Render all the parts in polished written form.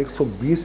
$120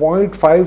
0.5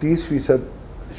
30%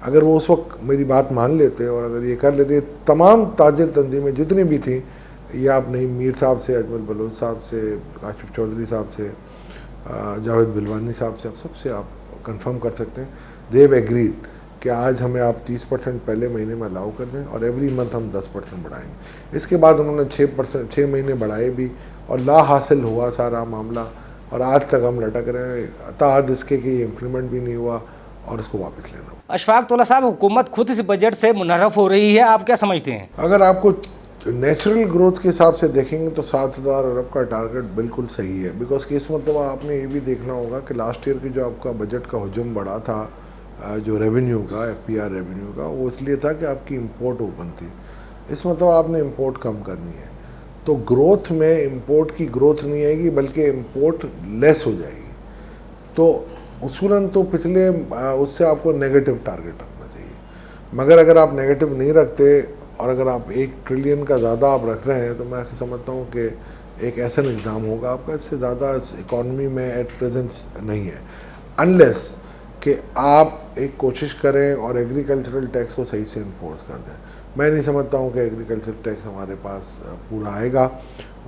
اگر وہ اس وقت میری بات مان لیتے اور اگر یہ کر لیتے، تمام تاجر تنظیمیں جتنی بھی تھیں، یہ آپ نعیم میر صاحب سے، اجمل بلوچ صاحب سے، کاشف چودھری صاحب سے، جاوید بلوانی صاحب سے، سب سے آپ کنفرم کر سکتے ہیں، دیو ایگریڈ کہ آج ہمیں آپ 30% پہلے مہینے میں الاؤ کر دیں اور ایوری منتھ ہم 10% بڑھائیں گے۔ اس کے بعد انہوں نے 6 مہینے بڑھائے بھی اور لا حاصل ہوا سارا معاملہ، اور آج تک ہم لٹک رہے ہیں تاحد اس کے کہ یہ امپلیمنٹ بھی نہیں ہوا اور اس کو واپس لینا ہوا۔ اشفاق تولا صاحب، حکومت خود اس بجٹ سے منحرف ہو رہی ہے، آپ کیا سمجھتے ہیں؟ اگر آپ کو نیچرل گروتھ کے حساب سے دیکھیں گے تو 7,000 ارب کا ٹارگٹ بالکل صحیح ہے، بیکاز کہ اس مرتبہ آپ نے یہ بھی دیکھنا ہوگا کہ لاسٹ ایئر کی جو آپ کا بجٹ کا حجم بڑا تھا، جو ریونیو کا، ایف پی آر ریونیو کا، وہ اس لیے تھا کہ آپ کی امپورٹ اوپن تھی۔ اس مرتبہ آپ نے امپورٹ کم کرنی ہے، تو گروتھ میں امپورٹ کی گروتھ نہیں آئے گی بلکہ امپورٹ لیس ہو جائے گی۔ تو اصولاً تو پچھلے اس سے آپ کو نیگیٹو ٹارگٹ رکھنا چاہیے، مگر اگر آپ نیگیٹو نہیں رکھتے اور اگر آپ 1 ٹریلین کا زیادہ آپ رکھ رہے ہیں تو میں سمجھتا ہوں کہ ایک ایسا اقدام ہوگا آپ کا، اس سے زیادہ اکانومی میں ایٹ پریزنٹ نہیں ہے، انلیس کہ آپ ایک کوشش کریں اور ایگریکلچرل ٹیکس کو صحیح سے انفورس کر دیں۔ میں نہیں سمجھتا ہوں کہ ایگریکلچر ٹیکس ہمارے پاس پورا آئے گا،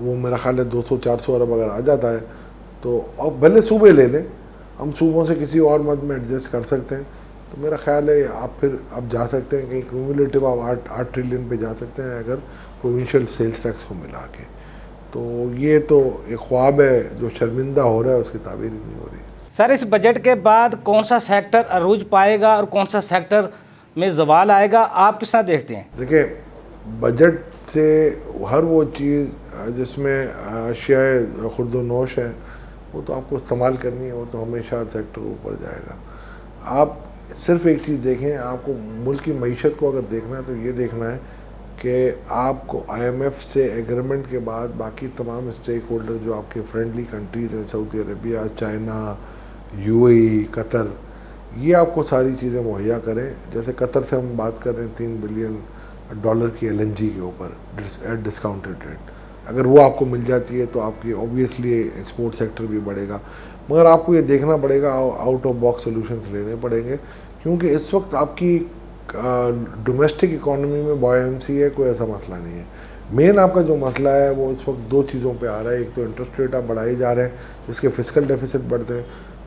وہ میرا خیال ہے 200-400 ارب اگر آ جاتا ہے تو اب بھلے صوبے لے لیں، ہم صوبوں سے کسی اور مد میں ایڈجسٹ کر سکتے ہیں، تو میرا خیال ہے آپ پھر اب جا سکتے ہیں کہ کیومولیٹیو آپ 8 ٹریلین پہ جا سکتے ہیں اگر پروونشل سیلز ٹیکس کو ملا کے۔ تو یہ تو ایک خواب ہے جو شرمندہ ہو رہا ہے، اس کی تعبیر ہی نہیں ہو رہی۔ سر، اس بجٹ کے بعد کون سا سیکٹر عروج پائے گا اور کون سا سیکٹر میں زوال آئے گا، آپ کس طرح دیکھتے ہیں؟ دیکھیں، بجٹ سے ہر وہ چیز جس میں اشیاء خرد و نوش ہیں وہ تو آپ کو استعمال کرنی ہے، وہ تو ہمیشہ ہر سیکٹر اوپر جائے گا۔ آپ صرف ایک چیز دیکھیں، آپ کو ملک کی معیشت کو اگر دیکھنا ہے تو یہ دیکھنا ہے کہ آپ کو آئی ایم ایف سے ایگریمنٹ کے بعد باقی تمام اسٹیک ہولڈر جو آپ کے فرینڈلی کنٹریز ہیں، سعودی عربیہ، چائنا، یو اے ای، قطر، یہ آپ کو ساری چیزیں مہیا کریں۔ جیسے قطر سے ہم بات کر رہے ہیں $3 بلین کی ایل این جی کے اوپر ایٹ ڈسکاؤنٹڈ ریٹ، اگر وہ آپ کو مل جاتی ہے تو آپ کی اوبیسلی ایکسپورٹ سیکٹر بھی بڑھے گا، مگر آپ کو یہ دیکھنا پڑے گا، آؤٹ آف باکس سولوشنز لینے پڑیں گے، کیونکہ اس وقت آپ کی ڈومیسٹک اکانومی میں بوائنسی ہے، کوئی ایسا مسئلہ نہیں ہے۔ مین آپ کا جو مسئلہ ہے وہ اس وقت 2 چیزوں پہ آ رہا ہے، ایک تو انٹرسٹ ریٹ آپ بڑھائے جا رہے ہیں جس کے فسکل ڈیفیسٹ بڑھتے ہیں،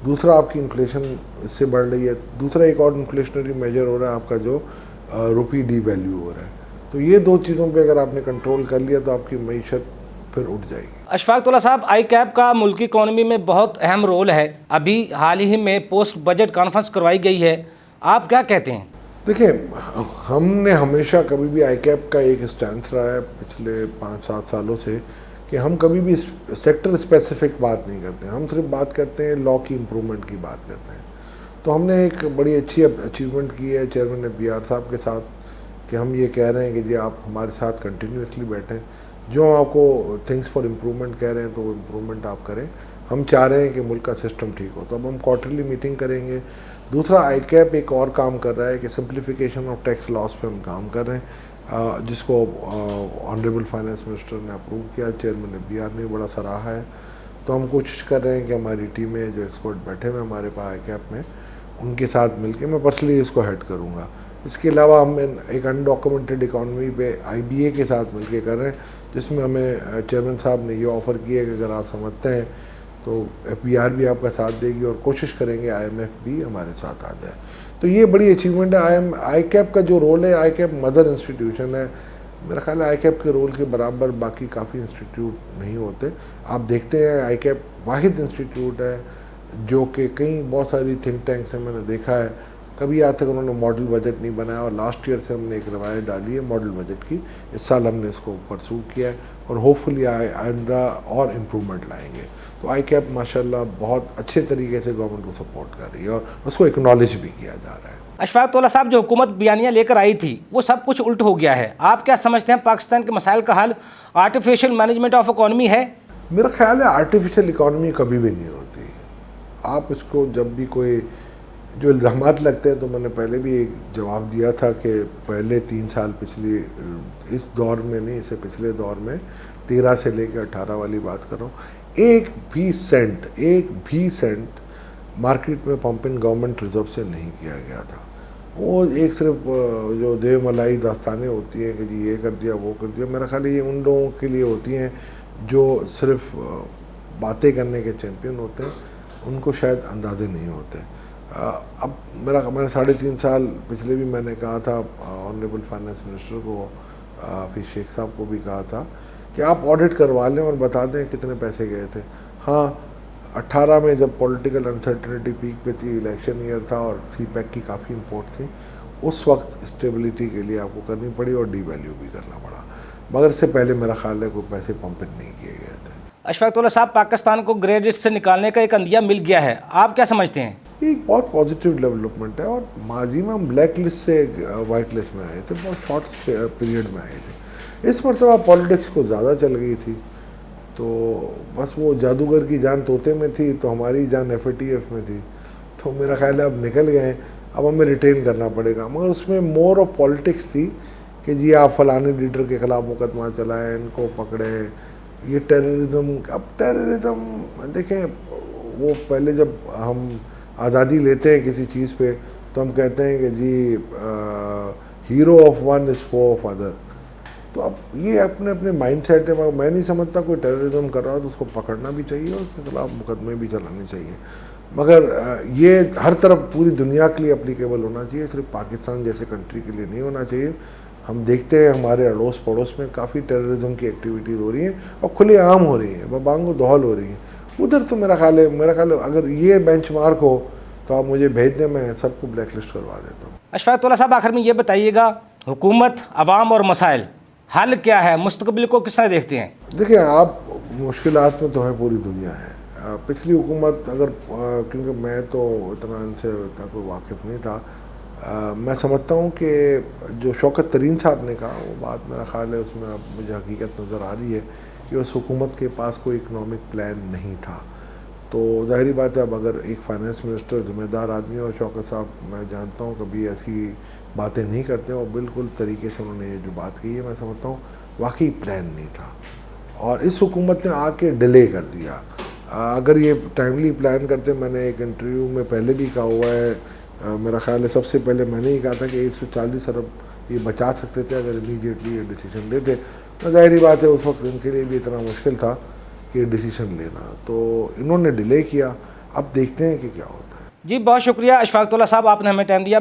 دوسرا آپ کی انفلیشن اس سے بڑھ رہی ہے، دوسرا ایک اور انفلیشنری میجر ہو رہا ہے آپ کا جو روپی ڈی ویلیو ہو رہا ہے۔ تو یہ 2 چیزوں پہ اگر آپ نے کنٹرول کر لیا تو آپ کی معیشت پھر اٹھ جائے گی۔ اشفاق تولا صاحب، آئی کیپ کا ملکی اکانومی میں بہت اہم رول ہے، ابھی حال ہی میں پوسٹ بجٹ کانفرنس کروائی گئی ہے، آپ کیا کہتے ہیں؟ دیکھیں، ہم نے ہمیشہ کبھی بھی آئی کیپ کا ایک اسٹینس رہا ہے پچھلے 5-7 سالوں سے کہ ہم کبھی بھی سیکٹر اسپیسیفک بات نہیں کرتے، ہم صرف بات کرتے ہیں لا کی امپرومنٹ کی بات کرتے ہیں۔ تو ہم نے ایک بڑی اچھی اچیومنٹ کی ہے چیئرمین پی آر صاحب کے ساتھ کہ ہم یہ کہہ رہے ہیں کہ جی آپ ہمارے ساتھ کنٹینیوسلی بیٹھیں، جو آپ کو تھنگس فار امپرومنٹ کہہ رہے ہیں تو وہ امپرومنٹ آپ کریں، ہم چاہ رہے ہیں کہ ملک کا سسٹم ٹھیک ہو۔ تو اب ہم کوارٹرلی میٹنگ کریں گے۔ دوسرا، آئی کیپ ایک اور کام کر رہا ہے کہ سمپلیفیکیشن آف ٹیکس لاس پہ ہم کام کر رہے ہیں، جس کو آنریبل فائنانس منسٹر نے اپروو کیا، چیئرمین پی آر نے بڑا سراہا ہے۔ تو ہم کوشش کر رہے ہیں کہ ہماری ٹیمیں جو ایکسپرٹ بیٹھے ہوئے ہمارے پاس آئی کیپ میں، ان کے ساتھ مل کے میں پرسنلی اس کو ہیڈ کروں گا۔ اس کے علاوہ ہم ایک انڈاکومنٹڈ اکانومی پہ آئی بی اے کے ساتھ مل کے کر رہے ہیں، جس میں ہمیں چیئرمین صاحب نے یہ آفر کیا ہے کہ اگر آپ سمجھتے ہیں تو ایف پی آر بھی آپ کا ساتھ دے گی اور کوشش کریں گے آئی ایم ایف بھی ہمارے ساتھ آ جائے۔ تو یہ بڑی اچیومنٹ ہے۔ آئی کیپ کا جو رول ہے، آئی کیپ مدر انسٹیٹیوشن ہے، میرا خیال ہے آئی کیپ کے رول کے برابر باقی کافی انسٹیٹیوٹ نہیں ہوتے۔ آپ دیکھتے ہیں آئی کیپ واحد انسٹیٹیوٹ ہے جو کہ کئی بہت ساری تھنک ٹینکس ہیں، میں نے دیکھا ہے، کبھی آج تک انہوں نے ماڈل بجٹ نہیں بنایا، اور لاسٹ ایئر سے ہم نے ایک روایت ڈالی ہے ماڈل بجٹ کی، اس سال ہم نے اس کو پرسو کیا ہے اور ہوپ فلی آئندہ اور امپرومنٹ لائیں گے۔ تو آئی کیپ ماشاءاللہ بہت اچھے طریقے سے گورنمنٹ کو سپورٹ کر رہی ہے اور اس کو اکنالج بھی کیا جا رہا ہے۔ اشفاق تولا صاحب، جو حکومت بیانیہ لے کر آئی تھی وہ سب کچھ الٹ ہو گیا ہے، آپ کیا سمجھتے ہیں پاکستان کے مسائل کا حل آرٹیفیشل مینجمنٹ آف اکانومی ہے؟ میرا خیال ہے آرٹیفیشل اکانومی کبھی بھی نہیں ہوتی۔ آپ اس کو جب بھی کوئی جو الزامات لگتے ہیں، تو میں نے پہلے بھی ایک جواب دیا تھا کہ پہلے 3 سال پچھلی اس دور میں نہیں، اسے پچھلے دور میں 13 سے لے کے 18 والی بات کر رہا ہوں، ایک بھی سینٹ مارکیٹ میں پمپنگ گورنمنٹ ریزرو سے نہیں کیا گیا تھا۔ وہ ایک صرف جو دیو ملائی داستانیں ہوتی ہیں کہ جی یہ کر دیا وہ کر دیا، میرا خیال ہے یہ ان لوگوں کے لیے ہوتی ہیں جو صرف باتیں کرنے کے چیمپئن ہوتے ہیں، ان کو شاید اندازے نہیں ہوتے۔ اب میں نے 3.5 سال پچھلے بھی میں نے کہا تھا آنریبل فائنانس منسٹر کو، پھر شیخ صاحب کو بھی کہا تھا کہ آپ آڈٹ کروا لیں اور بتا دیں کتنے پیسے گئے تھے۔ ہاں 18 میں جب پولیٹیکل انسرٹنٹی پیک پہ تھی، الیکشن ایئر تھا اور سی پیک کی کافی امپورٹ تھی، اس وقت اسٹیبلٹی کے لیے آپ کو کرنی پڑی اور ڈی ویلیو بھی کرنا پڑا، مگر اس سے پہلے میرا خیال ہے کوئی پیسے پمپ نہیں کیے گئے تھے۔ اشفاق اللہ صاحب، پاکستان کو گرے لسٹ سے نکالنے کا ایک عندیہ مل گیا ہے، آپ کیا سمجھتے ہیں؟ یہ ایک بہت پازیٹیو ڈیولپمنٹ ہے، اور ماضی میں ہم بلیک لسٹ سے وائٹ لسٹ میں آئے تھے، بہت شارٹ پیریڈ میں آئے تھے۔ اس مرتبہ پالیٹکس کو زیادہ چل گئی تھی، تو بس وہ جادوگر کی جان طوطے میں تھی تو ہماری جان FATF میں تھی، تو میرا خیال ہے اب نکل گئے ہیں، اب ہمیں ریٹین کرنا پڑے گا۔ مگر اس میں مور آف پالیٹکس تھی کہ جی آپ فلانے لیڈر کے خلاف مقدمہ چلائیں، ان کو پکڑیں، یہ ٹیررزم۔ اب ٹیررزم دیکھیں، وہ پہلے جب ہم آزادی لیتے ہیں کسی چیز پہ تو ہم کہتے ہیں کہ جی ہیرو آف ون از فو آف ادر، تو اب یہ اپنے اپنے مائنڈ سیٹ ہے۔ میں نہیں سمجھتا کوئی ٹیررزم کر رہا تو اس کو پکڑنا بھی چاہیے اور اس کے خلاف مقدمے بھی چلانے چاہیے، مگر یہ ہر طرف پوری دنیا کے لیے اپلیکیبل ہونا چاہیے، صرف پاکستان جیسے کنٹری کے لیے نہیں ہونا چاہیے۔ ہم دیکھتے ہیں ہمارے اڑوس پڑوس میں کافی ٹیررزم کی ایکٹیویٹیز ہو رہی ہیں اور کھلے عام ہو رہی ہیں، ببانگ و دہل ہو رہی ہیں ادھر، تو میرا خیال ہے اگر یہ بینچ مارک ہو تو آپ مجھے بھیج دیں، میں سب کو بلیک لسٹ کروا دیتا ہوں۔ اشفاق اللہ صاحب، آخر میں یہ بتائیے گا، حکومت، عوام اور مسائل، حل کیا ہے؟ مستقبل کو کس طرح دیکھتے ہیں؟ دیکھیں، آپ مشکلات میں تو ہے پوری دنیا ہے۔ پچھلی حکومت اگر کیونکہ میں تو اتنا ان سے اتنا کوئی واقف نہیں تھا، میں سمجھتا ہوں کہ جو شوکت ترین صاحب نے کہا وہ بات میرا خیال ہے اس میں اب مجھے حقیقت نظر آ رہی ہے کہ اس حکومت کے پاس کوئی اکنامک پلان نہیں تھا۔ تو ظاہری بات ہے، اب اگر ایک فائنانس منسٹر ذمہ دار آدمی، اور شوکت صاحب میں جانتا ہوں کبھی ایسی باتیں نہیں کرتے، اور بالکل طریقے سے انہوں نے یہ جو بات کی ہے، میں سمجھتا ہوں واقعی پلان نہیں تھا، اور اس حکومت نے آ کے ڈیلے کر دیا۔ اگر یہ ٹائملی پلان کرتے، میں نے ایک انٹرویو میں پہلے بھی کہا ہوا ہے، میرا خیال ہے سب سے پہلے میں نے ہی کہا تھا کہ 140 ارب یہ بچا سکتے تھے اگر امیڈیٹلی یہ ڈیسیجن لیتے۔ ظاہری بات ہے اس وقت ان کے لیے بھی اتنا مشکل تھا کہ ڈیسیجن لینا، تو انہوں نے ڈیلے کیا، اب دیکھتے ہیں کہ کیا ہوتا ہے۔ جی بہت شکریہ اشفاق اللہ صاحب، آپ نے ہمیں ٹائم دیا۔